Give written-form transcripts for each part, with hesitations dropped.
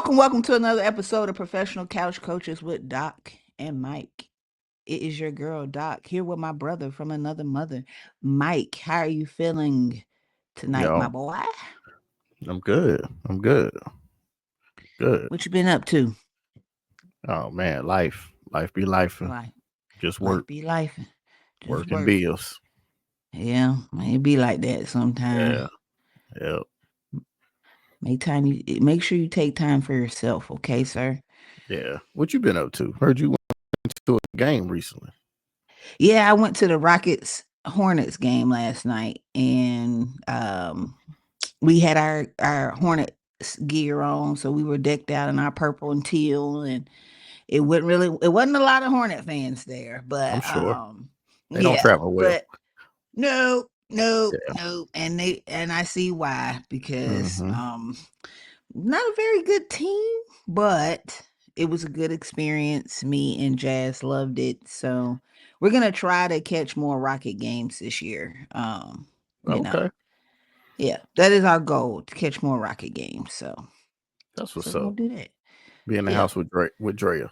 Welcome to another episode of Professional Couch Coaches with Doc and Mike. It is your girl, Doc, here with my brother from another mother. Mike, how are you feeling tonight, my Yo, boy? I'm good. I'm good. Good. What you been up to? Oh man, life be life, and Life, just life work, be life. Just working work. bills. Yeah, it be like that sometimes. Yeah, yeah, Make sure you take time for yourself, okay, sir? yeah. What you been up to? Heard you went to a game recently. Yeah, I went to the Rockets Hornets game last night, and we had our Hornets gear on, so we were decked out in our purple and teal, and it wasn't a lot of Hornet fans there, I'm but sure they don't yeah, travel well. but no, no, Yeah. no, and I see why, because Mm-hmm. not a very good team, but it was a good experience. Me and Jazz loved it. So we're gonna try to catch more Rocket games this year. You know, Okay, yeah, that is our goal, to catch more Rocket games. that's So what's we're up. gonna do that. Be in the Yeah. house with Drea.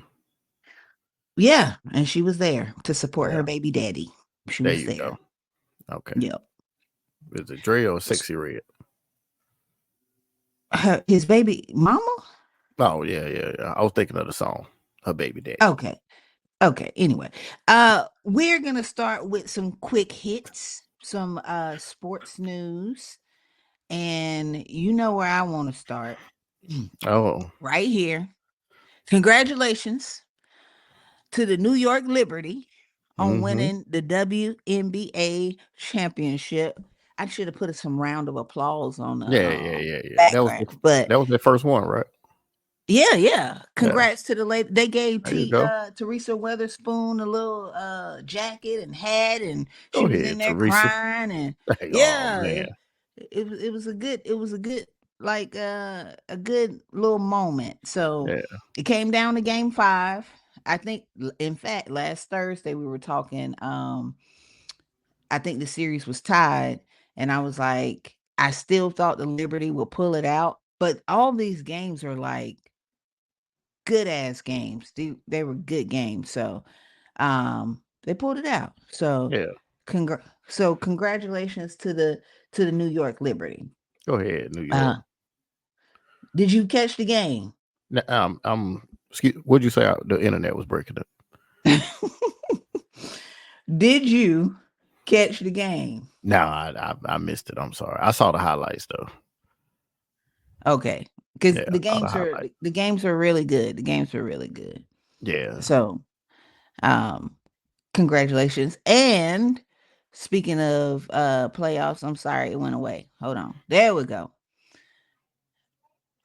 Yeah. And she was there to support her Yeah, baby daddy. She there was you there. go. Okay, Yep. is it Drea or Sexy Red? His baby mama? Oh yeah. I was thinking of the song, her baby daddy. Okay. Okay. Anyway, we're gonna start with some quick hits, some sports news. And you know where I want to start. Oh, Right here. Congratulations to the New York Liberty on mm-hmm. winning the WNBA championship. I should have put some round of applause on the Yeah. background, but That was their first one, right? yeah. Yeah. Congrats to the lady. They gave There you go. Teresa Weatherspoon a little jacket and hat, and she Go was in ahead, there Teresa. crying, and Hey, oh yeah, man. it was a good, like a good little moment. So Yeah. it came down to game 5. I think, in fact, last Thursday we were talking. I think the series was tied, and I was like, I still thought the Liberty would pull it out, but all these games are like good ass games. They were good games. So they pulled it out. So Yeah. congratulations to the New York Liberty. Go ahead, New York. Uh did you catch the game? Excuse, what'd you say? The internet was breaking up. Did you catch the game? No, I missed it. I'm sorry. I saw the highlights though. Okay. Because Yeah, I saw the highlights. the games are really good. The games are really good. Yeah. So um congratulations. And speaking of playoffs, I'm sorry it went away. Hold on. There we go.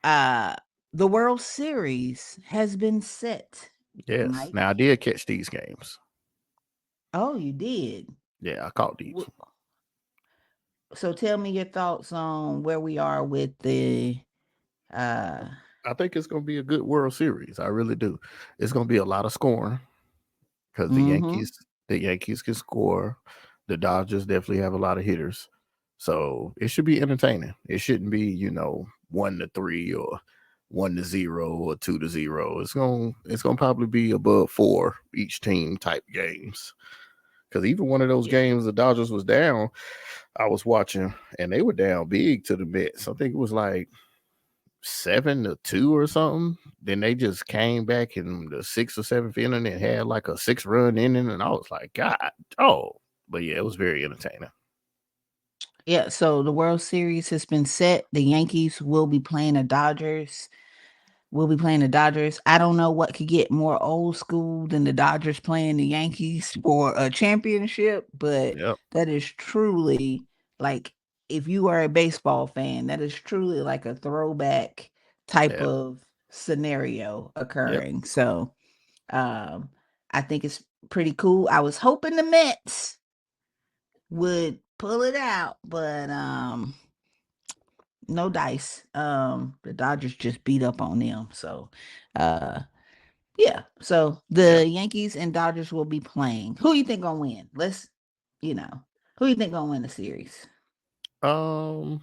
Uh the World Series has been set, Yes. Mike. Now I did catch these games. Oh, you did. Yeah, I caught these. Wh- So tell me your thoughts on where we are with the uh I think it's gonna be a good World Series. I really do. It's gonna be a lot of scoring because mhm. the Yankees can score. The Dodgers definitely have a lot of hitters. So it should be entertaining. It shouldn't be, 1-3 or 1-0 or 2-0. It's gonna probably be above 4 each team type games. Because even one of those Yeah. games the Dodgers was down, I was watching and they were down big to the Mets. I think it was like 7-2 or something. Then they just came back in the 6th or 7th inning and had like a 6-run inning, and I was like, God, oh, but yeah, it was very entertaining. Yeah, so the World Series has been set. The Yankees will be playing the Dodgers. We'll be playing the Dodgers. I don't know what could get more old school than the Dodgers playing the Yankees for a championship, but Yep, that is truly, like, if you are a baseball fan, that is truly like a throwback type yeah, of scenario yep, occurring. So, um, I think it's pretty cool. I was hoping the Mets would pull it out, but no dice. The Dodgers just beat up on them. So, uh yeah. So yeah. the Yankees and Dodgers will be playing. Who you think gonna win? You know, who you think gonna win the series? Um,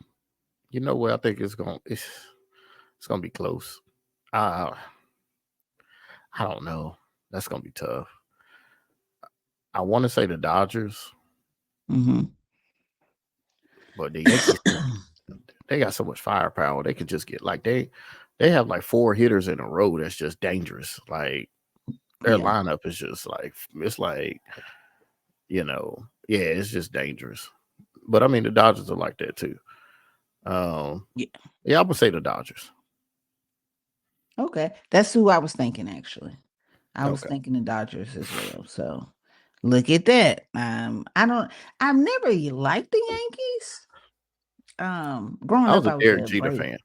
you know what? I think it's gonna be close. Uh, I don't know. That's gonna be tough. I want to say the Dodgers, Mhm. but the Yankees, they got so much firepower. They could just get like they have like four hitters in a row that's just dangerous. Like their Yeah. lineup is just like it's like yeah, it's just dangerous. But I mean, the Dodgers are like that too. Um, Yeah. yeah, I would say the Dodgers. Okay. That's who I was thinking actually. I was Okay, thinking the Dodgers as well. So look at that. I've never liked the Yankees. Growing I was up a I was Derek a Jeter Brave. fan.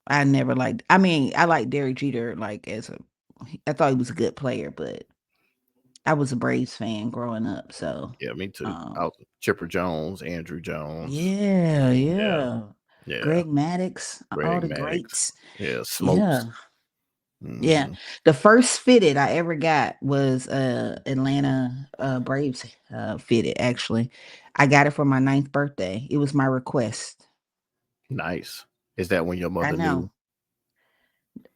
I never liked I mean, I like Derek Jeter like as a I thought he was a good player, but I was a Braves fan growing up. So Yeah, me too. I um was Chipper Jones, Andrew Jones. yeah, Yeah, yeah. yeah. Greg Maddox, all Greg the Maddox. greats. Yeah, Yeah. Smokes. Yeah. Hmm. The first fitted I ever got was Atlanta Braves fitted actually. I got it for my ninth birthday. It was my request. Nice. Is that when your I mother know knew?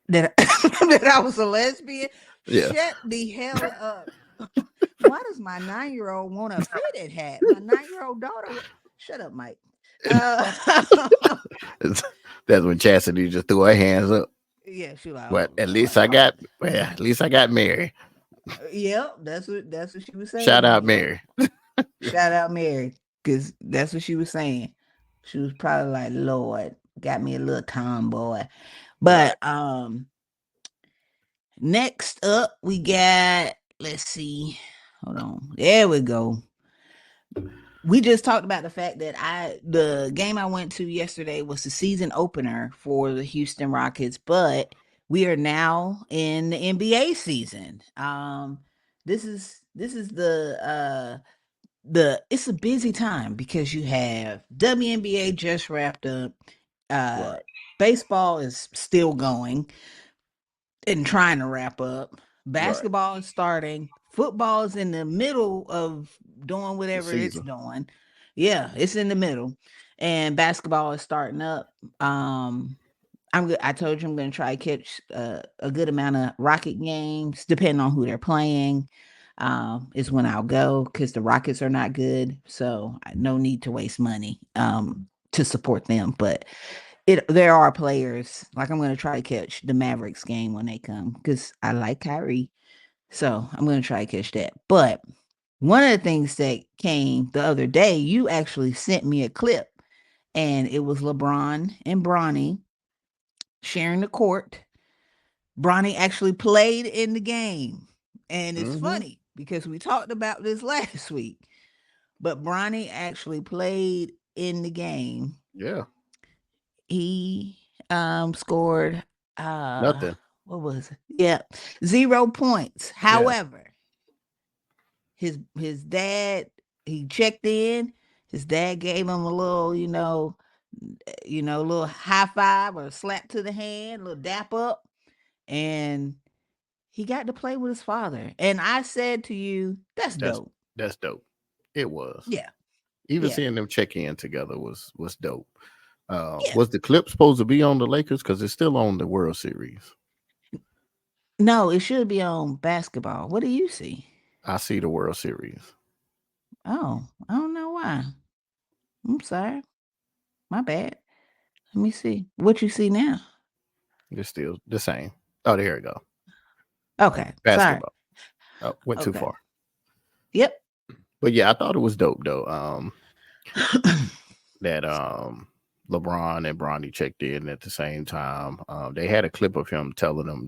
that that I was a lesbian. Yeah. Shut the hell up. Why does my 9-year old want a fitted hat? My 9-year old daughter shut up, Mike. Uh That's when Chastity just threw her hands up. yeah, she like, But oh at least Lord. I got, well, at least I got Mary. Yep, that's what she was Shout saying. out Yep. Mary. Shout out Mary, because that's what she was saying. She was probably like, Lord, got me a little tomboy. Right. But next up we got, let's see. Hold on. There we go. We just talked about the fact that the game I went to yesterday was the season opener for the Houston Rockets, but we are now in the NBA season. This is the it's a busy time because you have WNBA just wrapped up. Uh Right. Baseball is still going and trying to wrap up. Right. Basketball is starting. Football is in the middle of doing The whatever it's season. doing. Yeah, it's in the middle. And basketball is starting up. I told you I'm going to try to catch a good amount of Rocket games, depending on who they're playing. Is when I'll go because the Rockets are not good, so no need to waste money to support them. But there are players like I'm going to try to catch the Mavericks game when they come because I like Kyrie, so I'm going to try to catch that. But one of the things that came the other day, you actually sent me a clip, and it was LeBron and Bronny sharing the court. Bronny actually played in the game. And it's Mm-hmm. funny because we talked about this last week, but Bronny actually played in the game. Yeah. He scored uh Nothing. what was it? Yeah, 0 points. Yeah. However, his dad, he checked in. His dad gave him a little, a little high five or slap to the hand, a little dap up, and he got to play with his father. And I said to you, that's That's dope. that's dope. It was. Yeah. Even Yeah. seeing them check in together was dope. Yeah. Was the clip supposed to be on the Lakers? Because it's still on the World Series. No, it should be on basketball. What do you see? I see the World Series. Oh, I don't know why. I'm sorry. My bad. Let me see. What you see now? It's still the same. Oh, there we go. Okay. Sorry. Basketball. Oh, went too Okay. far. Yep. But yeah, I thought it was dope though. That LeBron and Bronny checked in at the same time. They had a clip of him telling them,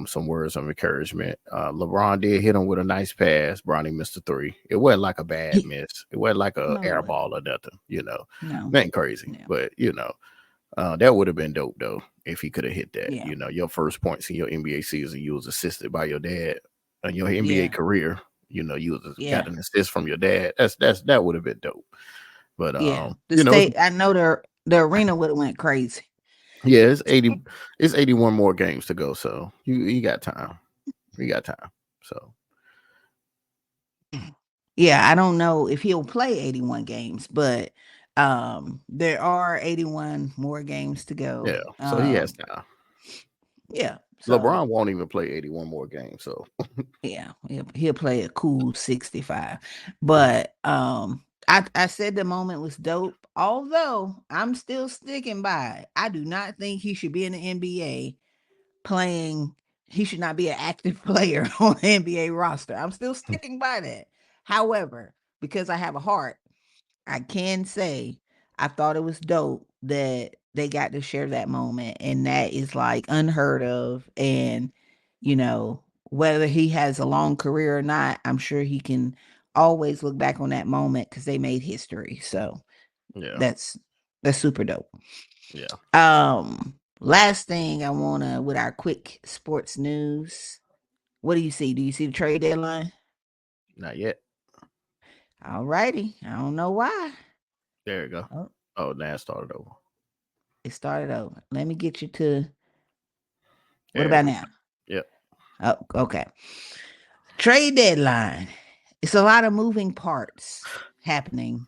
some words of encouragement. LeBron did hit him with a nice pass. Bronny missed a three. It wasn't like a bad miss. It wasn't like a No, it air wasn't. ball or nothing. No. Nothing crazy. No. But that would have been dope though if he could have hit that. Yeah. Your first points in your NBA season, you was assisted by your dad. In your NBA Yeah. career, got Yeah. an assist from your dad. That would have been dope. But Yeah. The you know, state, I know the arena would have went crazy. yeah, it's 81 more games to go, so you got time. You got time. So Yeah, I don't know if he'll play 81 games, but there are 81 more games to yeah, go. so he has time. Yeah. So LeBron won't even play 81 more games. So yeah, he'll play a cool 65. But I said the moment was dope. Although I'm still sticking by it. I do not think he should be in the NBA playing. He should not be an active player on the NBA roster. I'm still sticking by that. However, because I have a heart, I can say I thought it was dope that they got to share that moment, and that is like unheard of. And you know, whether he has a long career or not, I'm sure he can always look back on that moment because they made history. So yeah, that's that's super dope. yeah, Last thing I wanna with our quick sports news. What do you see? Do you see the trade deadline? not yet. All righty. I don't know why. There you go. Oh, Oh, now it started over. it started over. Let me get you to what There about we go. now? Yep. Oh, okay. Trade deadline. It's a lot of moving parts happening.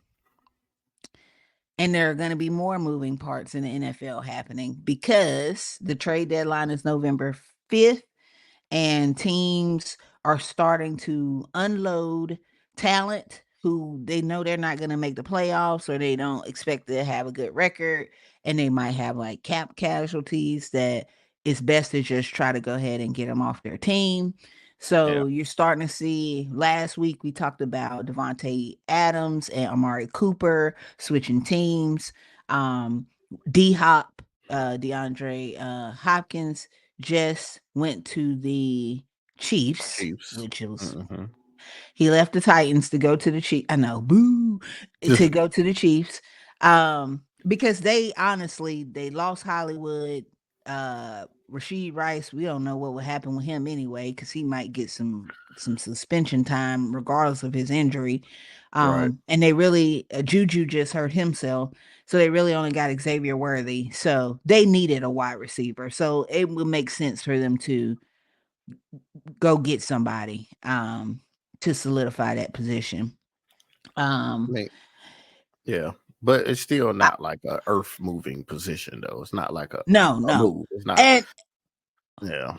And there are going to be more moving parts in the NFL happening because the trade deadline is November 5th and teams are starting to unload talent who they know they're not going to make the playoffs or they don't expect to have a good record and they might have like cap casualties that it's best to just try to go ahead and get them off their team. Yeah. So you're starting to see last week we talked about Devontae Adams and Amari Cooper switching teams. Um D Hop, DeAndre Hopkins just went to the Chiefs, Chiefs. which was Hmm. he left the Titans to go to the Chiefs. I know, boo, to go to the Chiefs. Because they honestly they lost Hollywood. Rasheed Rice, we don't know what would happen with him anyway, because he might get some suspension time regardless of his injury. Right. And they really Juju just hurt himself, so they really only got Xavier Worthy. So they needed a wide receiver. So it would make sense for them to go get somebody to solidify that position. I Um mean, yeah, but it's still I, not like a earth moving position though. It's not like no, a no. move. It's not. And Yeah.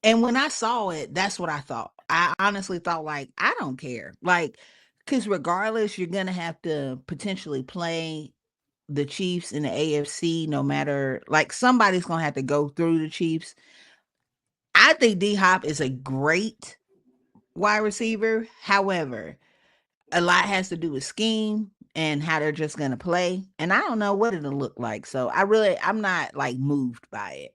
and when I saw it, that's what I thought. I honestly thought like I don't care. Like cuz regardless you're going to have to potentially play the Chiefs in the AFC no matter like somebody's going to have to go through the Chiefs. I think D Hop is a great wide receiver. However, a lot has to do with scheme and how they're just going to play. And I don't know what it'll look like. So I'm not like moved by it.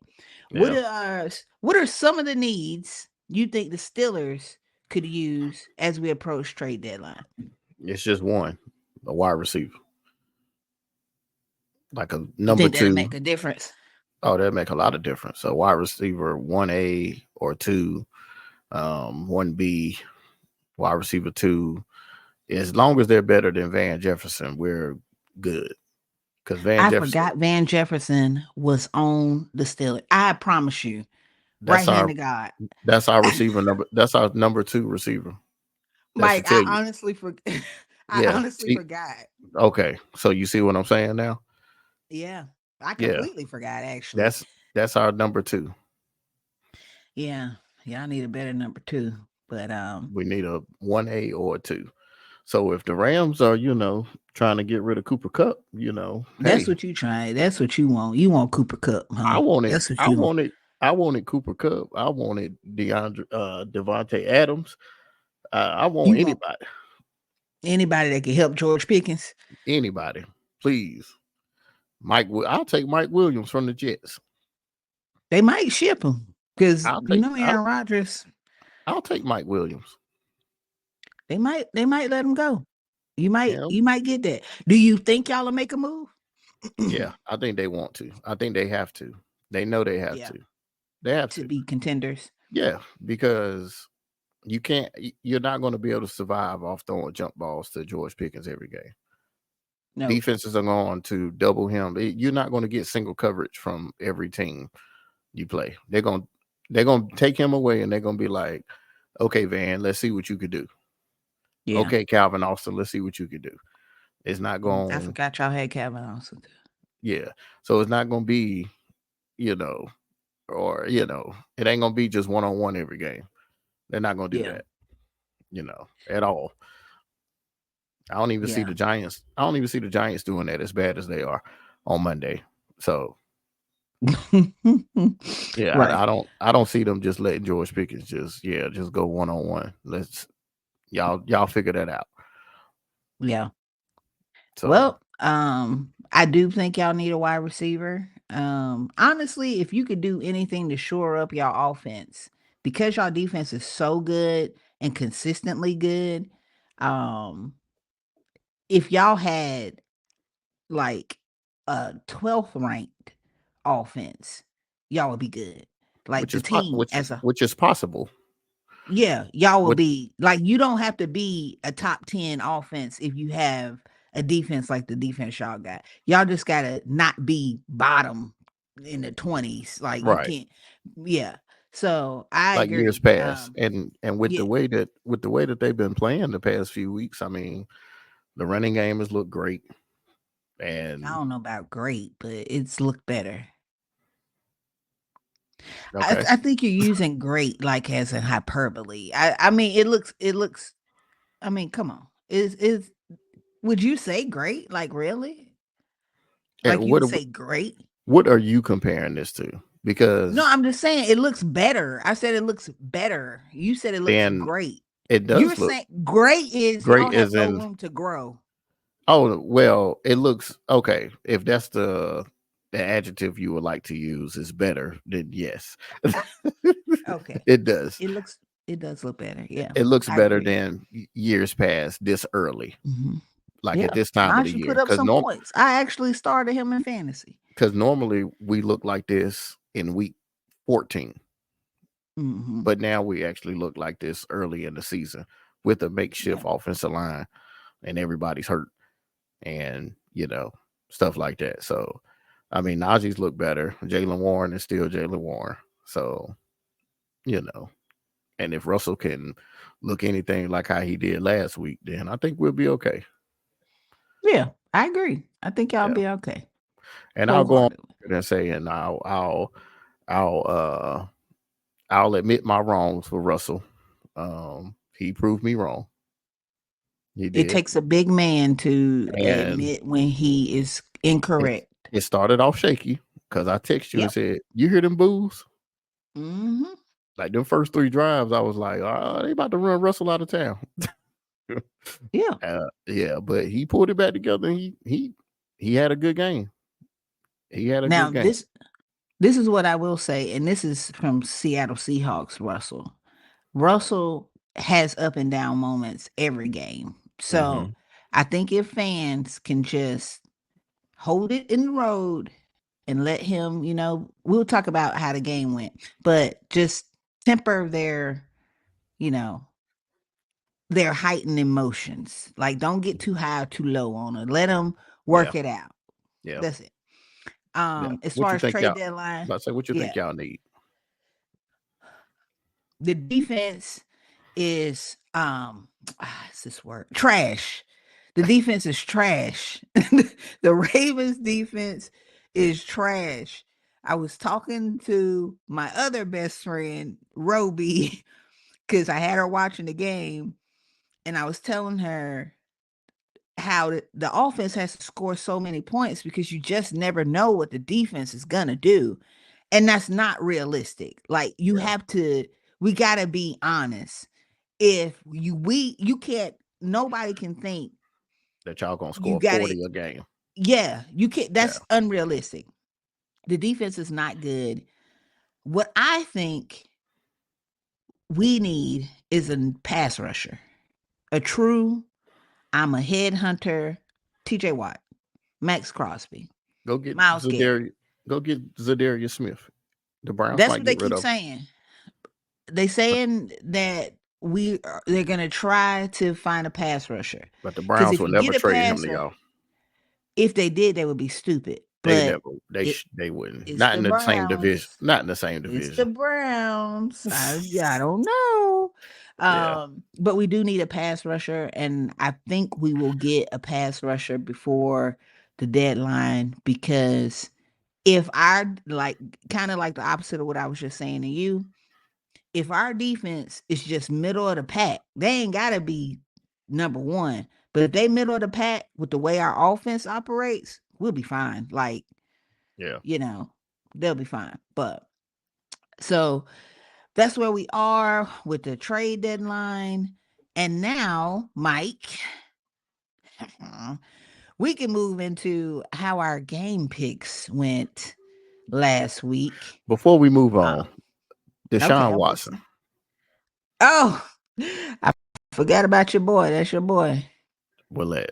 Yeah. What are some of the needs you think the Steelers could use as we approach trade deadline? It's just one, a wide receiver, like a You number think that'll two. make a difference? Oh, that make a lot of difference. So wide receiver 1A or two, 1B, wide receiver two. As long as they're better than Van Jefferson, we're good. Because Van I Jefferson, forgot Van Jefferson was on the Steelers. I promise you, right that's hand our to God. that's our receiver number. That's our number two receiver. That should Mike, tell you. I Yeah. honestly See. forgot. Okay. So you see what I'm saying now? Yeah. I Yeah. completely forgot actually. That's that's our number two. Yeah. Yeah, I need a better number two. But We need a 1A or a two. So if the Rams are, trying to get rid of Cooper Cup, that's hey, what you try. That's what you want. You want Cooper Cup, huh? I wanted, That's what I you want. wanted, I wanted Cooper Cup. I wanted Devontae Adams. I want You want anybody, anybody that can help George Pickens. anybody, please. I'll take Mike Williams from the Jets. They might ship him because I'll you take, know I'll, Aaron Rodgers. I'll take Mike Williams. They might let him go. Him, You might get that. Do you think y'all will make a move? yeah, I think they want to. I think they have to. They know they have Yeah, to. They have to to. be contenders. Yeah, because you can't. You're not going to be able to survive off throwing jump balls to George Pickens every game. No. Defenses are going to double him. You're not going to get single coverage from every team you play. They're going to take him away, and they're going to be like, "Okay, Van, let's see what you could do. Yeah. Okay, Calvin Austin, let's see what you could do." It's not I going. forgot y'all had Kevin also. Yeah. So it's not going to be, you know. or it ain't gonna be just 1-on-1 every game. They're not gonna do Yeah. that, at all. I don't even see Yeah. the Giants. I don't even see the Giants doing that as bad as they are on Monday. So yeah, Right. I don't see them just letting George Pickens just go 1-on-1. Let's y'all figure that out. Yeah. So Well, I do think y'all need a wide receiver. Honestly, if you could do anything to shore up y'all offense, because y'all defense is so good and consistently good, um, if y'all had like a 12th ranked offense, y'all would be good. Like which the is po- team which as a which is possible. yeah, y'all will Which be like you don't have to be a top 10 offense if you have a defense like the defense y'all got. Y'all just gotta not be bottom in the 20s. Like you right, can't yeah. So I like years agree. past, and with Yeah, the way that they've been playing the past few weeks, I mean, the running game has looked great, I and don't know about great, but it's looked better. okay, I think you're using great like as a hyperbole. I mean it looks I mean, come on. Is would you say great? Like really? and Like you what would are- say great? what are you comparing this to? No, Because I'm just saying it looks better. I said it looks better. You said it looks then great. it You're does look saying great is great, y'all have as no in, room to grow. oh well, it looks okay. If that's the adjective you would like to use is better, then yes, Okay. it does. It does look better. Yeah. It looks I better agree. than years past this early, Mhm. like at Yeah. this time of the Najee year. put up some points. I actually started him in fantasy. Because normally we look like this in week 14, Mhm. but now we actually look like this early in the season with a makeshift Yeah. offensive line and everybody's hurt and stuff like that. So I mean, Najee's look better. Jalen Warren is still Jalen Warren. So you know, and if Russell can look anything like how he did last week, then I think we'll be okay. Yeah. I agree. I think y'all Yeah, be okay. and I'll go on Wholeheartedly. and say, and I'll I'll admit my wrongs for Russell. He proved me wrong. He It did, takes a big man to and admit when he is it incorrect. it started off shaky because I texted you and Yep. said, "You hear them boos?" Mhm. Like them first 3 drives, I was like, "Oh, they about to run Russell out of town." Yeah. Yeah, but he pulled it back together. And he had a good game. He had a Now good game. this is what I will say, and this is from Seattle Seahawks, Russell. Russell has up and down moments every game. So Hmm. I think if fans can just hold it in the road and let him, we'll talk about how the game went, but just temper you know, their heightened emotions. Like don't get too high or too low on it. Let them Yeah, work it out. yeah, That's it. yeah. As What far you as think trade y'all? deadline, About to say, what you think yeah, y'all need? the defense is it's this word trash. The defense is trash. The Ravens defense is trash. I was talking to my other best friend, Roby, because I had her watching the game, and I was telling her how the offense has to score so many points because you just never know what the defense is gonna do. And that's not realistic. Like Yeah, we gotta be honest. If you can't nobody can think that y'all gonna you score gotta 40 a game. yeah, you can't Yeah, that's unrealistic. The defense is not good. What I think we need is a pass rusher. A true I'm a headhunter, TJ Watt, Max Crosby, go get Miles Garrett. Zadarius. Go get Zadarius Smith. The Browns That's might what they get rid keep of him, saying. They saying that they're gonna try to find a pass rusher but the because Browns if will you never get a trade him to passer, y'all. if they did, they would be stupid. They never. But it They wouldn't. it's Not the in the same division. Browns. Not in the same It's the division. Browns. I don't know. Yeah. But we do need a pass rusher, and I think we will get a pass rusher before the deadline because if our like kind of like the opposite of what I was just saying to you, if our defense is just middle of the pack, they ain't gotta be number one. But if they middle of the pack with the way our offense operates, we'll be fine. Like, Yeah. you know, they'll be fine. But so that's where we are with the trade deadline. And now, Mike, we can move into how our game picks went last week. Before we move on, Um, okay, Deshaun I'm Watson. listening. Oh, I forgot about your boy. That's your boy. Will that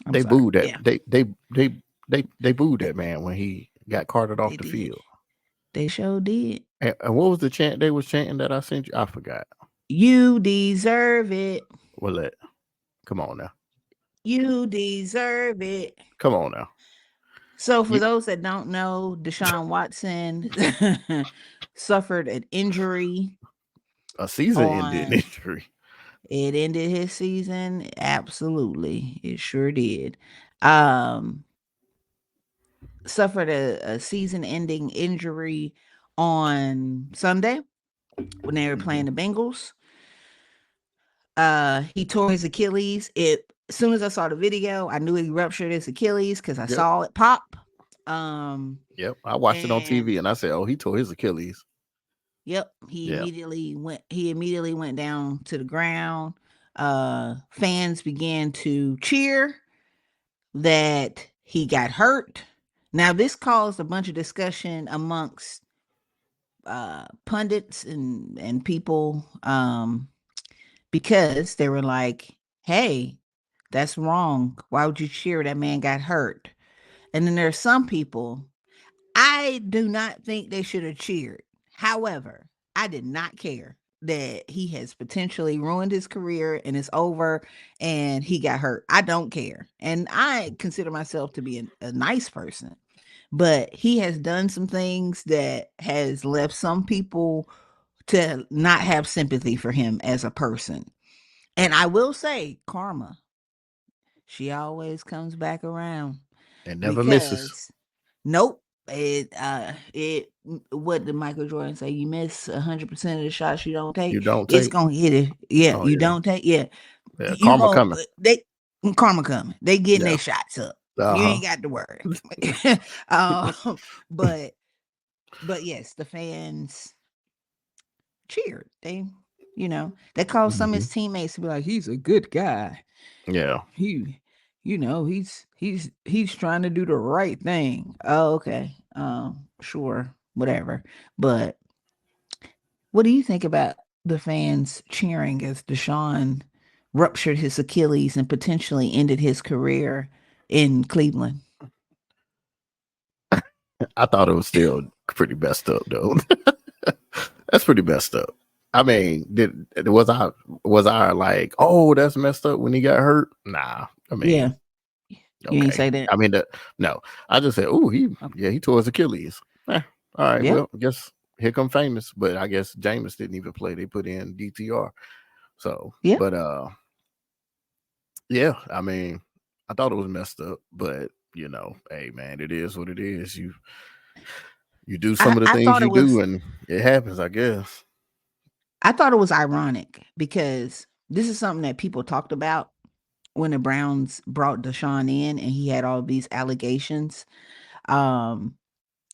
I'm they sorry. booed that Yeah, they booed they that man when he got carted off they the did. field. They sure did. And what was the chant they was chanting that I sent you? I forgot. You deserve it. Will that come on now? You deserve it. Come on now. So, for You those that don't know, Deshaun Watson suffered an injury a season ending on injury. it ended his season. Absolutely. It sure did. Um, suffered a season ending injury on Sunday when they were Hmm. playing the Bengals. He tore his Achilles. It as soon as I saw the video, I knew he ruptured his Achilles because I Yep. saw it pop. Um, Yep. I watched it on and TV and I said, "Oh, he tore his Achilles." yep, Yeah. he immediately went down to the ground. Fans began to cheer that he got hurt. Now this caused a bunch of discussion amongst pundits and people because they were like, "Hey, that's wrong. Why would you cheer? That man got hurt." And then there are some people, I do not think they should have cheered. However, I did not care that he has potentially ruined his career and it's over and he got hurt. I don't care. And I consider myself to be a nice person. But he has done some things that has left some people to not have sympathy for him as a person. And I will say, karma, she always comes back around And never misses. because nope. It what did Michael Jordan say? You miss 100% of the shots you don't You take. don't It's take. gonna hit it. Yeah, Oh you yeah. don't take. Yeah, Yeah. you Karma gonna coming. they karma coming. They getting Yeah. their shots up. You Uh-huh. ain't got to worry. um, but but yes, the fans cheered. They called some of Hmm. his teammates to be like, he's a good guy. Yeah. He, he's trying to do the right thing. Oh, okay. Sure, whatever. But what do you think about the fans cheering as Deshaun ruptured his Achilles and potentially ended his career in Cleveland? I thought it was still pretty messed up though. That's pretty messed up. I mean, was I like, oh, that's messed up when he got hurt? Nah. I mean, Yeah, you ain't okay. say that. I mean, no. I just said, oh, Okay. he tore his Achilles. All right. Yeah, Well, I guess here come famous, but I guess Jameis didn't even play. They put in DTR. So, yeah. but yeah. I mean, I thought it was messed up, but hey, man, it is what it is. You do some I, of the I things thought you it do, was and it happens, I guess. I thought it was ironic because this is something that people talked about when the Browns brought Deshaun in and he had all these allegations. Um,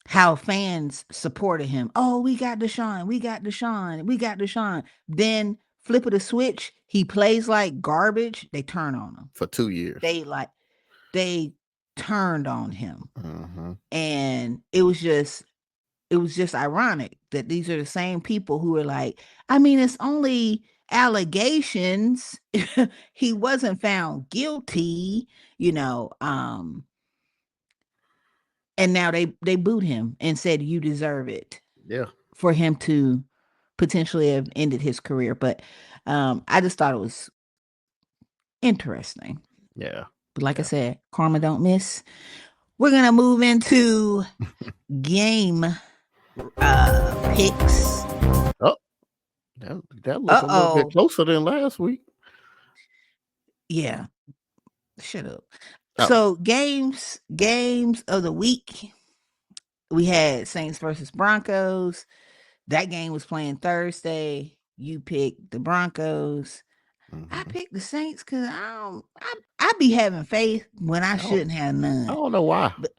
how fans supported him. Oh, we got Deshaun, we got Deshaun, we got Deshaun. Then flip of the switch, he plays like garbage. They turn on him. For 2 years. They like they turned on him. Hmm. And it was just ironic that these are the same people who are like, I mean, it's only allegations. He wasn't found guilty, you know. And now they booed him and said you deserve it Yeah. for him to potentially have ended his career. But I just thought it was interesting. Yeah. But like I Yeah. said, karma don't miss. We're gonna move into game picks. Oh, that look a little bit Uh-oh. closer than last week. Yeah, shut up. Oh, So games of the week. we had Saints versus Broncos. That game was playing Thursday. You picked the Broncos. I Hmm. picked the Saints because I be having faith when I I don't, shouldn't have I none. don't know why. But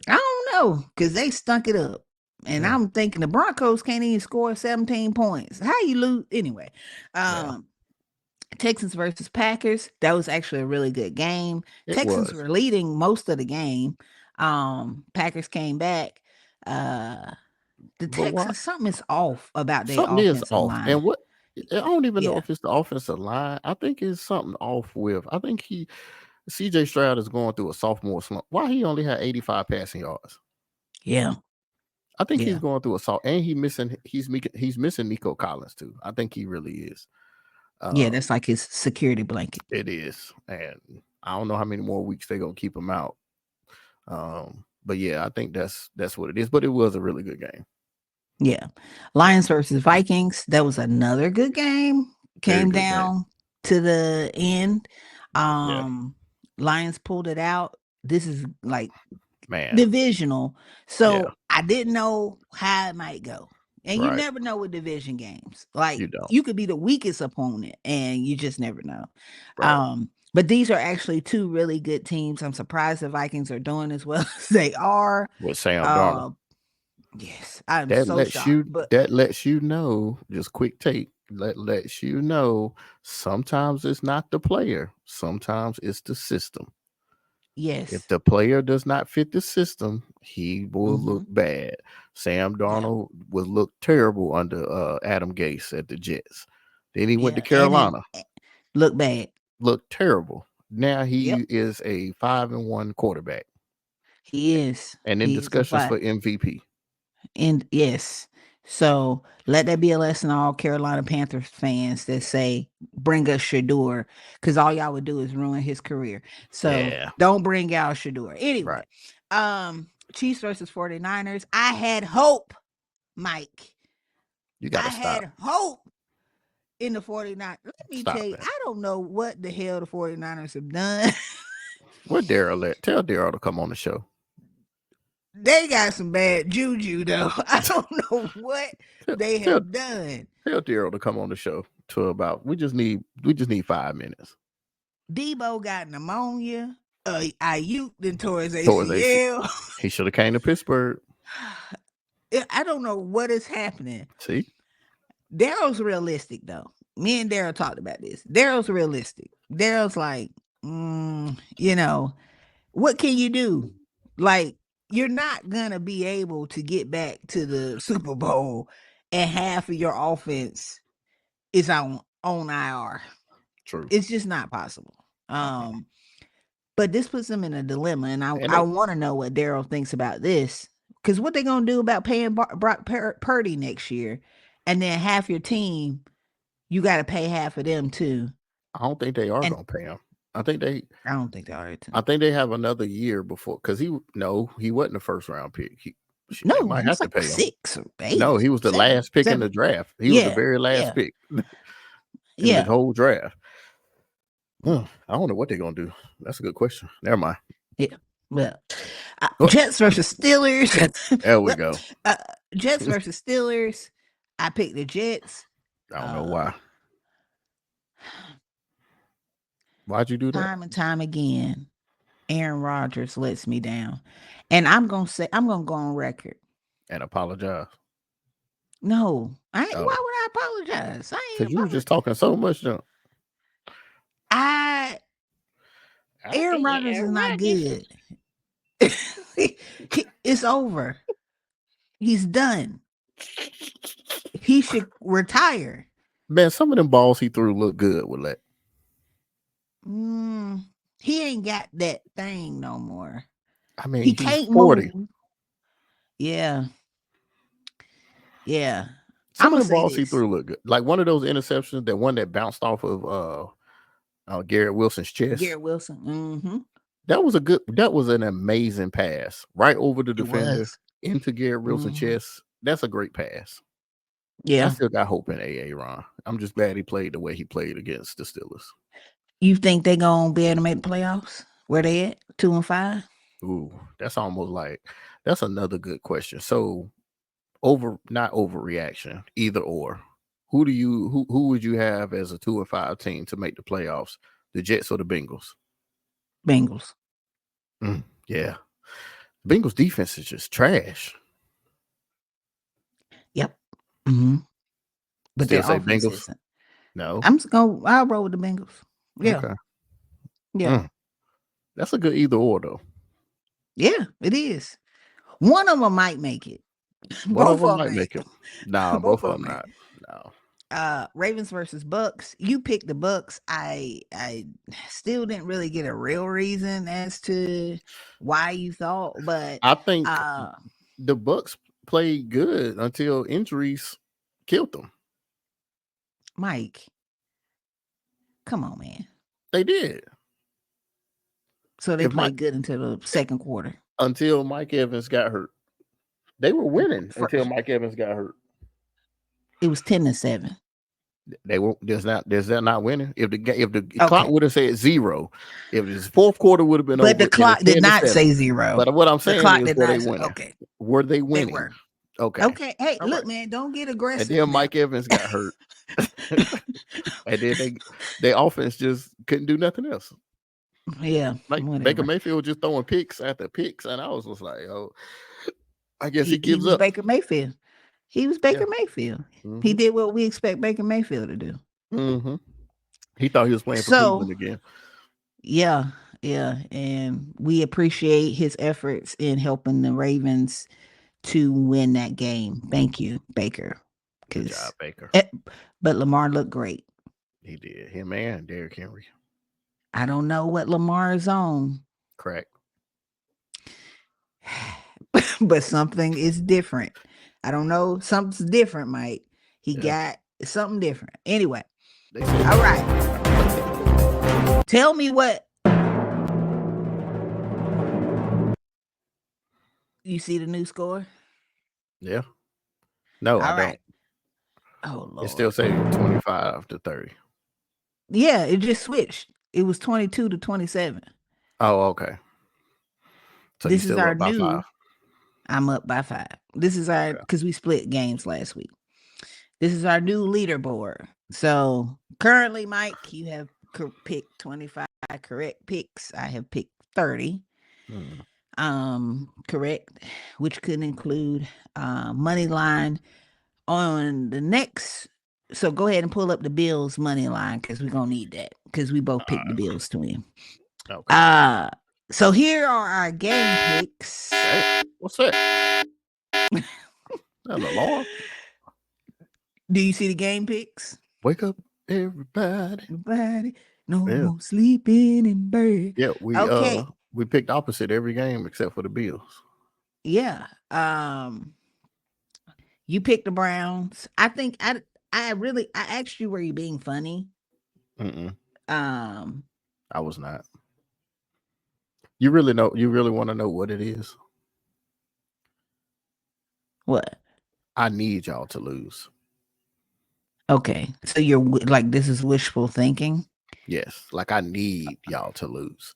I don't know because they stunk it up. And Yeah, I'm thinking the Broncos can't even score 17 points. How you lose anyway? yeah, Um, Texans versus Packers. That was actually a really good game. it Texans was. were leading most of the game. Packers came back. Uh, the But why? Texans, something is off about their Something is offensive off. line. And what I don't even know Yeah, if it's the offensive line. I think it's something off with. I think CJ Stroud is going through a sophomore slump. Why he only had 85 passing yards? yeah, I think he's yeah, going through a soft, and he's missing Nico Collins too. I think he really is. yeah. Um, That's like his security blanket. it is, and I don't know how many more weeks they're gonna keep him out. But yeah, I think that's what it is. But it was a really good game. Yeah. Lions versus Vikings. That was another good game. Very Came good game. down to the end. Yeah, Um, Lions pulled it out. This is like man. divisional. Yeah, So I didn't know how it might go. And you right. never know with division games. Like You don't. you could be the weakest opponent and you just never know. Right. But these are actually two really good teams. I'm surprised the Vikings are doing as well as they are. With Sam Darnold. Uh yes, I'm so shocked. But That lets you know, just quick take, lets you know sometimes it's not the player, sometimes it's the system. If yes. the player does not fit the system, he will look Mhm. bad. Sam Yeah. Darnold would look terrible under Adam Gase at the Jets. Then he went to Yeah. And then Carolina, look bad. looked terrible. Now Yep. he is a 5-1 quarterback He is. and in He's a discussions fight. for MVP. And yes. So let that be a lesson to all Carolina Panthers fans that say, bring us Shador, because all y'all would do is ruin his career. So Yeah, don't bring out Shador. right. Anyway, Chiefs versus 49ers. I had hope, Mike. You got to I stop. had hope in the 49ers. Let me tell Stop you, it. I don't know what the hell the 49ers have done. Where Daryl at? Tell Daryl to come on the show. They got some bad juju though. I don't know what tell, they tell have done. tell Daryl to come on the show to about we just need 5 minutes. Debo got pneumonia. Ayuk then tore his Towards AC. ACL. He should have came to Pittsburgh. I don't know what is happening. See? Daryl's realistic though. Me and Daryl talked about this. Daryl's realistic. Daryl's like, you know, what can you do? Like, you're not gonna be able to get back to the Super Bowl and half of your offense is on IR. True. It's just not possible. Uh-uh. But this puts them in a dilemma, and And I they want to know what Daryl thinks about this because what they gonna do about paying Brock Purdy next year, and then half your team you got to pay half of them too, I don't think they are and gonna pay him. I think they I don't think they are too. I think they have another year before because he wasn't a first round pick. They No, might he was have to like pay him. 6 or 8 No, or he was the 7, last pick in the 7. draft. He was the Yeah, very last yeah, pick in the yeah. whole draft. I don't know what they're gonna do. That's a good question. Never mind. Yeah. Well, Oh, Jets versus Steelers. there we well, go. uh, Jets versus Steelers. I picked the Jets. I don't know Uh, why. Why'd you do that? Time and time again, Aaron Rodgers lets me down, and I'm gonna go on record. And apologize. No, I ain't. Oh, Why would I apologize? I ain't because you were just apologize. talking so much junk. I I Aaron think Rodgers is Aaron not Rodgers. good. It's over. He's done. He should retire. Man, some of them balls he threw look good with that. Mm, he ain't got that thing no more. I mean, He he's can't 40. move. Yeah, yeah. I'm Some of gonna the say balls he this. threw look good. Like one of those interceptions, that one that bounced off of Garrett Wilson's chest. Garrett Wilson. Mm-hmm. That was an amazing pass. Right over the It defender was. into Garrett Wilson's Mm-hmm. chest. That's a great pass. I Yeah. still got hope in Ron. I'm just glad he played the way he played against the Steelers. You think they gonna be able to make the playoffs? Where they at? 2-5? Ooh, that's almost like that's another good question. So over not overreaction, either or. Who would you have as a 2 and 5 team to make the playoffs? The Jets or the Bengals? Bengals. Yeah. Bengals defense is just trash. Yep. Hmm. But Still their say offense Bengals? isn't. No. I'll roll with the Bengals. Yeah. Okay. Yeah. Mm, that's a good either or though. Yeah, it is. One of them might make it. One of Both them of them might ain't. make it. Nah, Both both of of them them ain't. not. No. Ravens versus Bucks. You picked the Bucks. I still didn't really get a real reason as to why you thought, but I think uh the Bucks played good until injuries killed them. Mike, come on, man. They did. So they If Mike played good until the second quarter. until Mike Evans got hurt. They were winning For, until Mike Evans got hurt. it was 10-7. They won't. There's that not winning. If the clock Okay. would have said zero, if this fourth quarter would have been But over the in a clock did 10 to not 7. say zero. But what I'm The saying clock is, did were they not say winning? okay. Were they They winning? were. Okay. Okay. Hey, All look, right. man, don't get And aggressive then now. Mike Evans got hurt, and then their offense just couldn't do nothing else. Yeah, Like Baker whatever. Mayfield just throwing picks after picks, and I was just like, oh, I guess he He gives was up. Baker Mayfield. He was Yeah. Baker Mayfield. He Mm-hmm. did what we expect Baker Mayfield to do. Mm-hmm. He thought he was playing for So, Cleveland again. yeah, yeah, and we appreciate his efforts in helping the Ravens to win that game. Thank you, Baker. Good job, Because, Baker. but Lamar looked great. He did. Him and Derrick Henry. I don't know what Lamar is on, Correct. but something is different. I don't know. Something's different, Mike. He Yeah. got something different. Anyway, They said all Derrick right. Henry got played. Tell me what you see the new score. Yeah. No, I All don't. right. Oh It still Lord. say 25-30. Yeah, it just switched. It was 22-27. Oh, okay. So you This is still our up by new. 5. I'm up by 5. This is our Okay. because we split games last week. This is our new leaderboard. So currently, Mike, you have picked 25 correct picks. I have picked 30. Hmm. Correct, which could include money line on the next. So go ahead and pull up the Bills money line because we're gonna need that because we both picked the Bills to win. Okay. Uh so here are our game picks. Hey, what's that? An alarm? Do you see the game picks? Wake up, everybody. Everybody, no Yeah. more sleeping in bed. Yeah, Okay, we picked opposite every game except for the Bills. yeah. You picked the Browns. I think I asked you were you being funny? Mm-mm, Um, I was not. You really want to know what it is? what? I need y'all to lose. Okay, so you're like this is wishful thinking. Yes, like I need y'all to lose.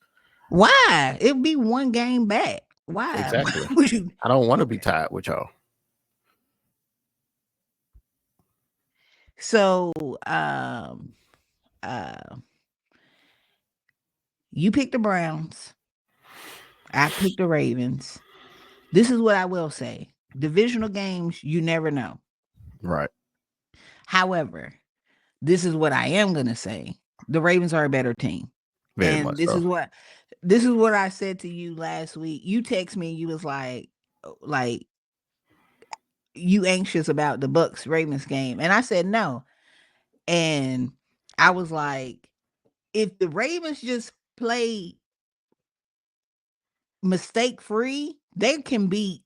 Why? It'd be one game back. Why? Exactly. Would you? I don't want to be Okay. tied with y'all. So, um, uh, you picked the Browns. I picked the Ravens. This is what I will say: divisional games, you never know. Right. However, this is what I am gonna say: the Ravens are a better team, Very and much so. this is what I said to you last week. You text me, you was like you anxious about the Bucks Ravens game, and I said no, and I was like, if the Ravens just play mistake free, they can beat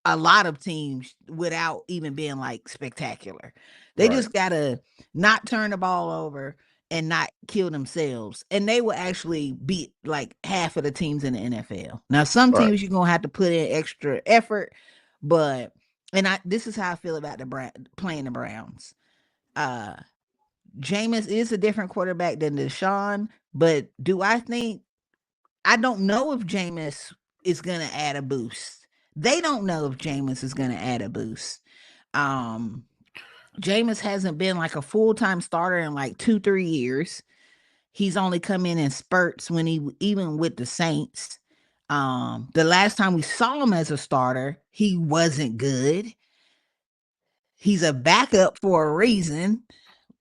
a lot of teams without even being like spectacular. They Right. just gotta not turn the ball over and not kill themselves, and they will actually beat like half of the teams in the NFL. Now, some Right. teams you're gonna have to put in extra effort, but and I this is how I feel about playing the Browns. Uh Jameis is a different quarterback than Deshaun, but do I think I don't know if Jameis is going to add a boost. They don't know if Jameis is going to add a boost. Um, Jameis hasn't been like a full-time starter in like 2-3 years. He's only come in spurts when he even with the Saints. The last time we saw him as a starter, he wasn't good. He's a backup for a reason.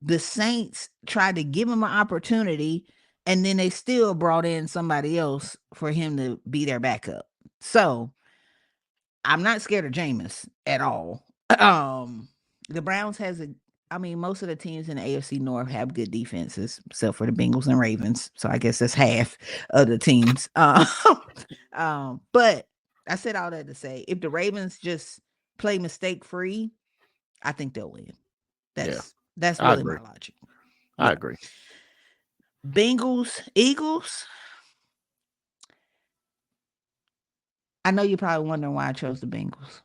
The Saints tried to give him an opportunity, and then they still brought in somebody else for him to be their backup. So I'm not scared of Jameis at all. The Browns has a I mean, most of the teams in the AFC North have good defenses, except for the Bengals and Ravens. So I guess that's half of the teams. But I said all that to say, if the Ravens just play mistake free, I think they'll win. Yeah, That's I really agree. my logic. I Yeah. agree. Bengals, Eagles. I know you're probably wondering why I chose the Bengals.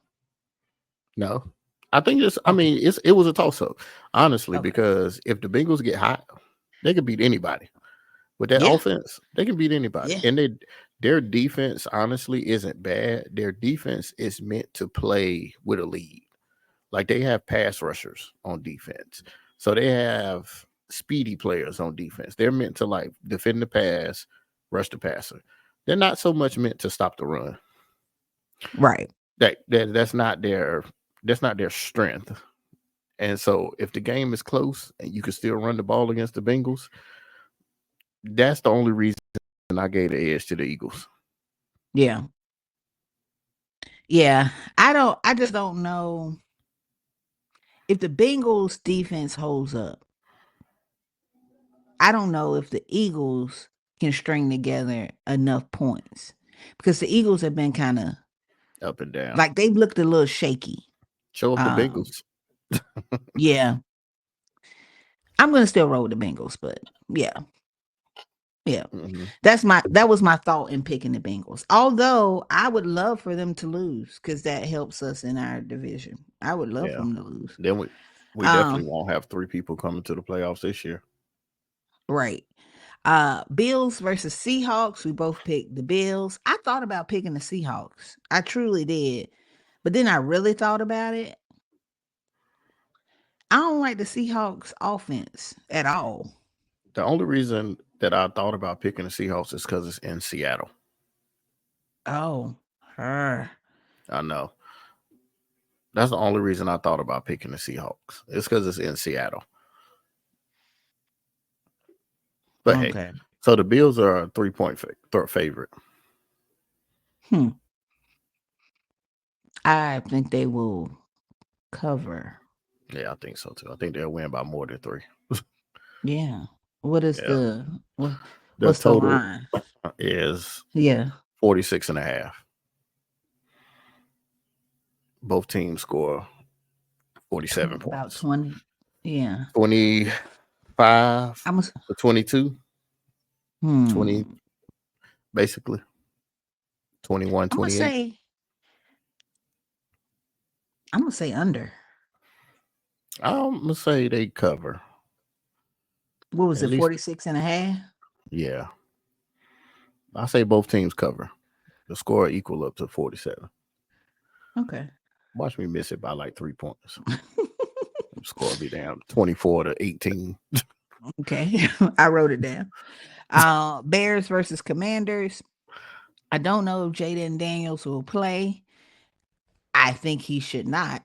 No, I think it's. I Okay. mean, it was a toss up, honestly, Okay. because if the Bengals get hot, they could beat anybody with that Yeah. offense. They can beat anybody, Yeah. and their defense honestly isn't bad. Their defense is meant to play with a lead. Like they have pass rushers on defense, so they have speedy players on defense. They're meant to like defend the pass, rush the passer. They're not so much meant to stop the run. Right. That's not their strength. And so if the game is close and you can still run the ball against the Bengals, that's the only reason I gave the edge to the Eagles. Yeah. Yeah. I just don't know if the Bengals defense holds up. I don't know if the Eagles can string together enough points because the Eagles have been kind of Up and down. like they've looked a little shaky. Show up the Um, Bengals. yeah, I'm gonna still roll with the Bengals, but yeah, yeah, Hmm. that was my thought in picking the Bengals. Although I would love for them to lose because that helps us in our division. I would love for Yeah. them to lose. Then we definitely Um, won't have three people coming to the playoffs this year. right. Bills versus Seahawks. We both picked the Bills. I thought about picking the Seahawks. I truly did. But then I really thought about it. I don't like the Seahawks offense at all. The only reason that I thought about picking the Seahawks is because it's in Seattle. Oh, her. I know. That's the only reason I thought about picking the Seahawks. It's because it's in Seattle. But hey, Okay. so the Bills are a 3-point favorite. Hmm. I think they will cover. Yeah, I think so too. I think they'll win by more than three. Yeah. What is Yeah. The what's the total line? is Yeah. 46 and a half. Both teams score 47 About points. 20. Yeah. 25 I'm a, to 22, 20 hmm. basically. 21, I'm gonna 28. say I'm gonna say under. I'm going to say they cover. What was At it, least, 46 and a half? yeah. I say both teams cover. The score equal up to 47. Okay. Watch me miss it by like 3 points. The score be down 24 to 18. Okay. I wrote it down. Bears versus Commanders. I don't know if Jaden Daniels will play. I think he should not.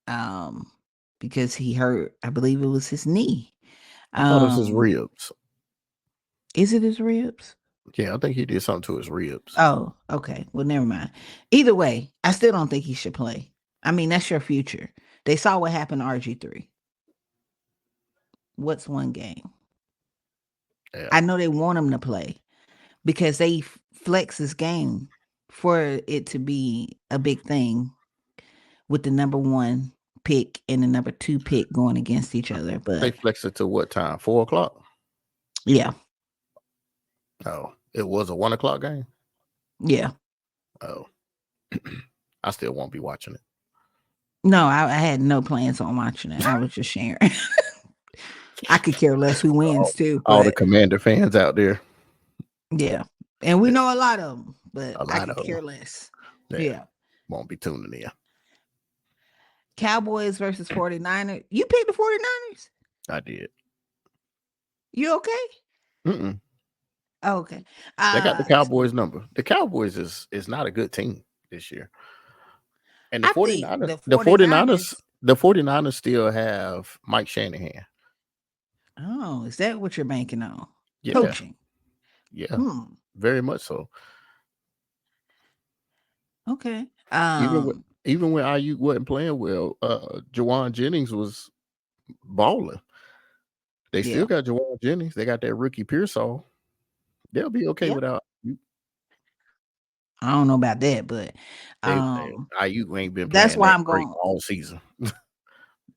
Um, because he hurt, I believe it was his knee. I thought it was his Um, ribs. is it his ribs? Yeah, I think he did something to his ribs. Oh, okay. Well, never mind. Either way, I still don't think he should play. I mean, that's your future. They saw what happened to RG3. What's one game? Yeah. I know they want him to play because they flex this game for it to be a big thing with the number one pick and the number two pick going against each other. They But flexed it to what time? 4 o'clock? yeah, Oh, it was a 1 o'clock game? yeah. Oh, I still won't be watching it. No, I had no plans on watching it. I was just sharing. I could care less who wins all, too, all the but Commander fans out there. yeah. And we know a lot of them. but A I lot could of them. care less. Yeah, Yeah. won't be tuning in. Cowboys versus 49ers. You picked the 49ers? I did. You okay? Mm-mm. Okay. They got the Uh Cowboys number. The Cowboys is not a good team this year. And the I think 49ers, the the 49ers, 49ers. the 49ers still have Mike Shanahan. Oh, is that what you're banking on? Yeah, Coaching. yeah, Hmm. very much so. Okay. Even when IU wasn't playing well, Jawan Jennings was balling. They still Yeah. got Jawan Jennings. They got that rookie Pearsall. They'll be okay Yeah. without you. I don't know about that, but They um IU ain't been that's playing why that I'm great going all season.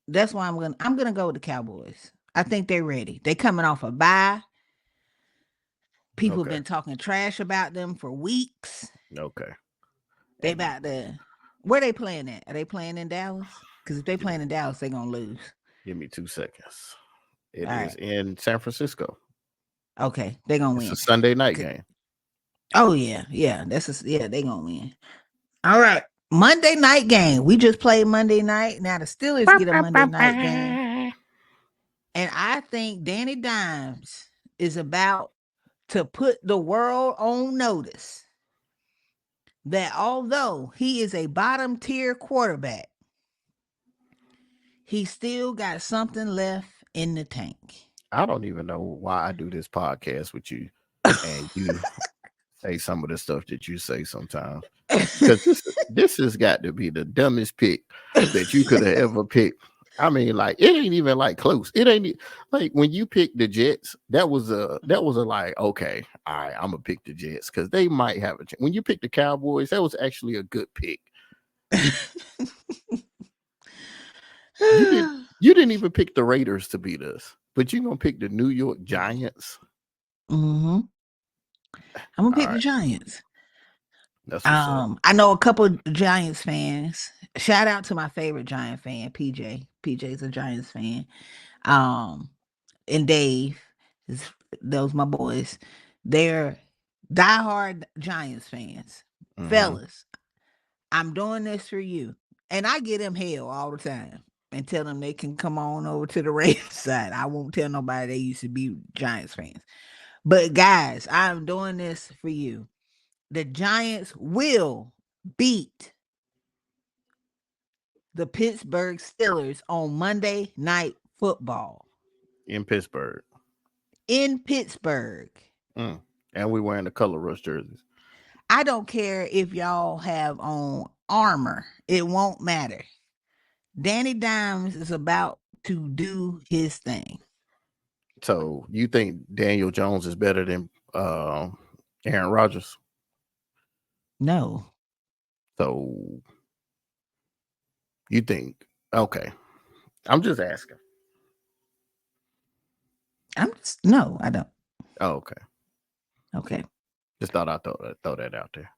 that's why I'm gonna go with the Cowboys. I think they're ready. They coming off a bye. People Okay, been talking trash about them for weeks. okay. They And about to where they playing at? Are they playing in Dallas? Because if they give me playing in Dallas, they gonna lose. give me 2 seconds. It All is right. in San Francisco. Okay. They gonna It's a win. Sunday night C- game. Oh yeah. Yeah. Yeah, they gonna win. All right. Monday night game. We just played Monday night. Now the Steelers get a Monday night game. And I think Danny Dimes is about to put the world on notice that although he is a bottom tier quarterback, he still got something left in the tank. I don't even know why I do this podcast with you, and you say some of the stuff that you say sometimes. Because this has got to be the dumbest pick that you could have ever picked. I mean, like it ain't even like close. It ain't like when you picked the Jets. That was a like okay, all right, I'm gonna pick the Jets because they might have a chance. When you picked the Cowboys, that was actually a good pick. You did you didn't even pick the Raiders to beat us, but you gonna pick the New York Giants. hmm I'm gonna All pick the right, Giants. that's what's up. I know a couple of Giants fans. Shout out to my favorite Giant fan, PJ. PJ's a Giants fan. Um, and Dave, is those my boys. They're diehard Giants fans. Hmm. Fellas, I'm doing this for you. And I get them hell all the time and tell them they can come on over to the Ravens side. I won't tell nobody they used to be Giants fans. But guys, I'm doing this for you. The Giants will beat the Pittsburgh Steelers on Monday Night Football In Pittsburgh. in Pittsburgh. Mm. And we wearing the color rush jerseys. I don't care if y'all have on armor, it won't matter. Danny Dimes is about to do his thing. So you think Daniel Jones is better than Aaron Rodgers? No, So you think okay. I'm just asking. no, I don't. Oh, okay. Okay. Just thought I'd throw that out there.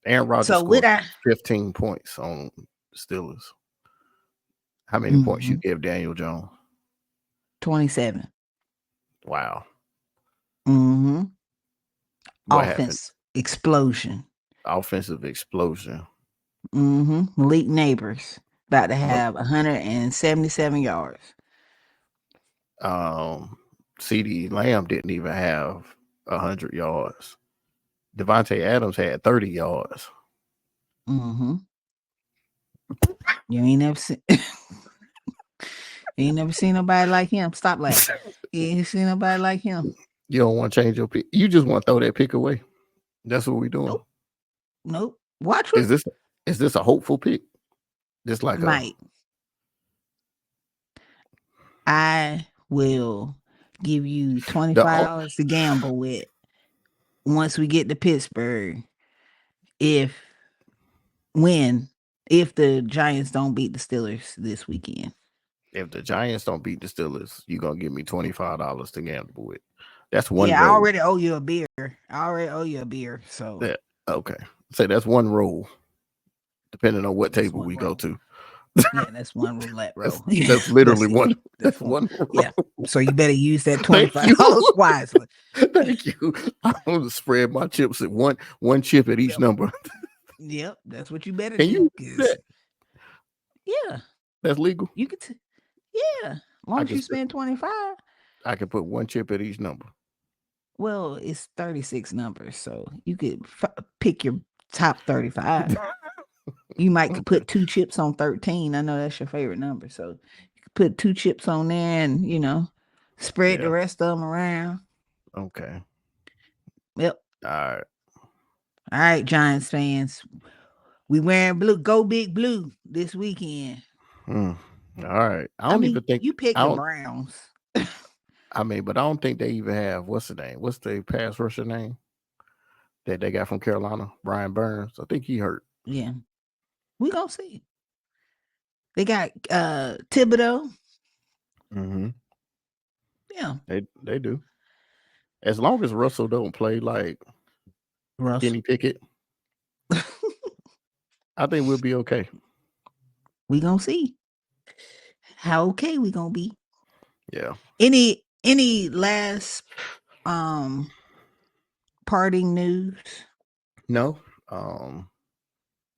Aaron Rodgers So with scored I 15 points on the Steelers. How many points you mhm, give Daniel Jones? 27. Wow. Mm-hmm. What happened? Offense explosion. Offensive explosion. Mm-hmm. Malik Neighbors about to Look, have 177 yards. um, CD Lamb didn't even have 100 yards. Devontae Adams had 30 yards. Mm-hmm. You ain't never seen you ain't never seen nobody like him. Stop laughing. You ain't seen nobody like him. You don't want to change your pick. You just want to throw that pick away. That's what we doing. Nope. Nope. Watch what Is this a hopeful pick? Just like a Mike. I will give you the o- $25 to gamble with once we get to Pittsburgh. If when if the Giants don't beat the Steelers this weekend. if the Giants don't beat the Steelers, you're gonna give me $25 to gamble with. That's one Yeah, I roll. already owe you a beer. I already owe you a beer. So Yeah. Okay. Say that's one roll, depending on what that's table one we go roll. to. Yeah, that's one roulette roll. Yeah, That's literally that's it. one. That's That's one. one Yeah. roll. So you better use that Thank you. $25 wisely. Thank you. I'm gonna spread my chips at one chip at each Yep. number. Yep. That's what you better Can do. you do Cause that? yeah, That's legal. you could. Yeah, as long I as can you sp- spend 25. I can put one chip at each number. Well, it's 36 numbers, so you could pick your top 35. You might could put two chips on 13. I know that's your favorite number, so you could put two chips on there, and spread the Yeah. rest of them around. Okay. Yep. All right. All right, Giants fans, we wearing blue. Go big blue this weekend. Hmm. All right. I I don't mean, even think you picked I the don't. Browns. I mean, but I don't think they even have what's the name? What's the pass rusher name that they got from Carolina? Brian Burns. I think he hurt. Yeah, we gonna see. They got Thibodeau. Mm-hmm. Yeah, They do. As long as Russell don't play like Russ. Kenny Pickett, I think we'll be okay. We gonna see how okay we gonna be. Yeah. Any last um parting news? No.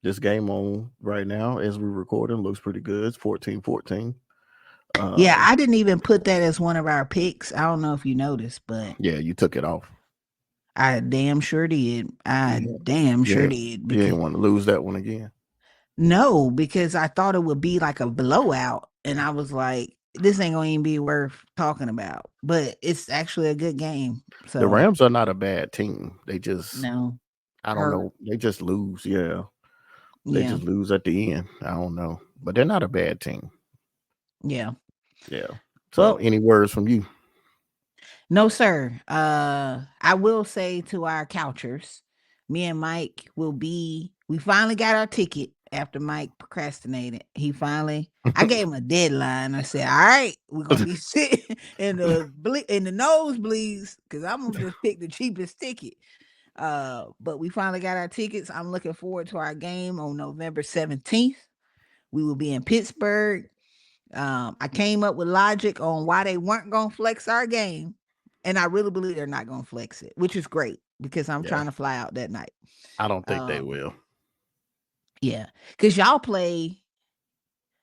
This game on right now as we're recording looks pretty good. It's 14-14. Yeah, Um, I didn't even put that as one of our picks. I don't know if you noticed, but yeah, you took it off. I damn sure did. I Yeah. damn sure Yeah. did You because didn't want to lose that one again. no, because I thought it would be like a blowout, and I was like, this ain't gonna even be worth talking about. But it's actually a good game. The So Rams are not a bad team. They just no, I don't hurt. know. They just lose. Yeah. They Yeah, just lose at the end. I don't know. But they're not a bad team. yeah. Yeah. So Well, any words from you? no, sir. I will say to our couchers, me and Mike will be. We finally got our ticket after Mike procrastinated. I gave him a deadline. I said, "All right, we're gonna be sitting in the nosebleeds because I'm gonna just pick the cheapest ticket." But we finally got our tickets. I'm looking forward to our game on November 17th. We will be in Pittsburgh. I came up with logic on why they weren't going to flex our game. And I really believe they're not going to flex it, which is great because I'm Yeah. trying to fly out that night. I don't think they Um, will. yeah, because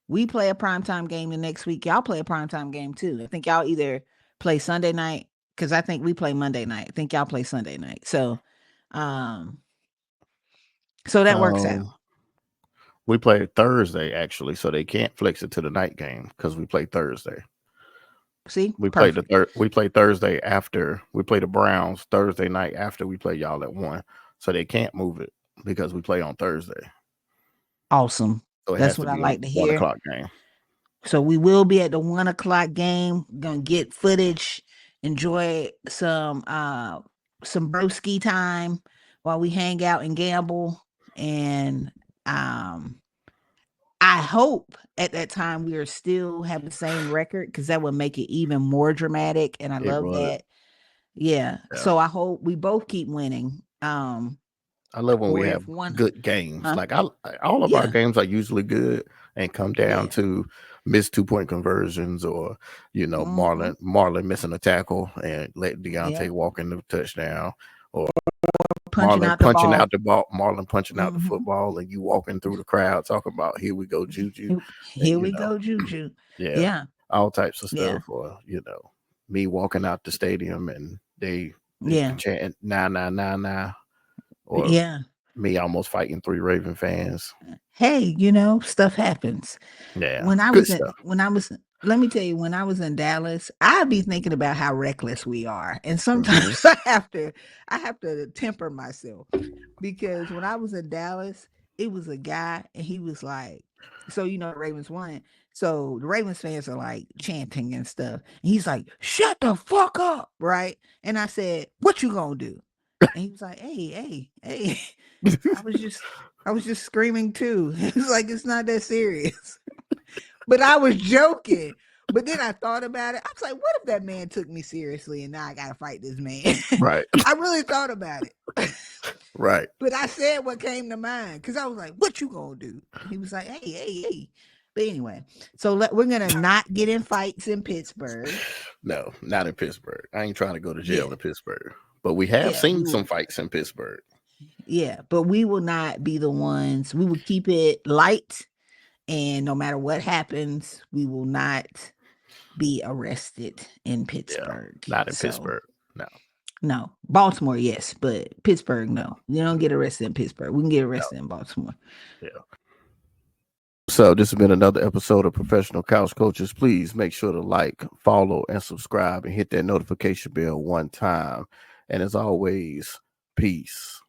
we play a primetime game the next week. Y'all play a primetime game too. I think y'all either play Sunday night because I think we play Monday night. I think y'all play Sunday night. Um, so that works out. Um we play Thursday actually, so they can't flex it to the night game because we play Thursday. See, perfect, We play Thursday after we play the Browns Thursday night after we play y'all at 1. So they can't move it because we play on Thursday. awesome. So it That's has to what I be a like to one hear. o'clock game. So we will be at the 1 o'clock game. Gonna get footage, enjoy some broski time while we hang out and gamble. And um I hope at that time we are still have the same record because that would make it even more dramatic. And I It love would. that. Yeah. Yeah. So I hope we both keep winning. I love when we Or have if one, good games. huh? Like all of our Yeah. games are usually good and come down Yeah. to missed 2-point conversions or Mm-hmm. Marlon missing a tackle and let Yeah. Deontay walk in the touchdown or Punching out the ball. Marlon punching out the Mm-hmm. football and you walking through the crowd talking about here we go Juju and Here we go, Juju. yeah, Yeah. all types of Yeah. stuff or me walking out the stadium and they Yeah. chant nah nah nah nah or Yeah. me almost fighting 3 Raven fans. Hey, stuff happens. Yeah, good stuff. When I was let me tell you, when I was in Dallas, I'd be thinking about how reckless we are. And Hmm. sometimes I have to temper myself because when I was in Dallas, it was a guy and he was like, so the Ravens won. So the Ravens fans are like chanting and stuff. And he's like, shut the fuck up, right? And I said, what you gonna do? And he was like, hey, hey, hey. I was just I was just screaming too. It's like it's not that serious. But I was joking. But then I thought about it. I was like, what if that man took me seriously and now I gotta fight this man? Right, I really thought about it. right. But I said what came to mind because I was like, what you gonna do? He was like, hey, hey, hey. But anyway, so we're gonna not get in fights in Pittsburgh. No, not in Pittsburgh. I ain't trying to go to jail Yeah, in Pittsburgh. But we have yeah, we seen will. some fights in Pittsburgh. Yeah, but we will not be the ones. We will keep it light, and no matter what happens, we will not be arrested in Yeah, Pittsburgh. not in So Pittsburgh. No, no, Baltimore, yes, but Pittsburgh, no, no. You don't get arrested in Pittsburgh. We can get no. arrested in Baltimore. Yeah. So this has been another episode of Professional Couch Coaches. Please make sure to like, follow, and subscribe, and hit that notification bell one time. And as always, peace.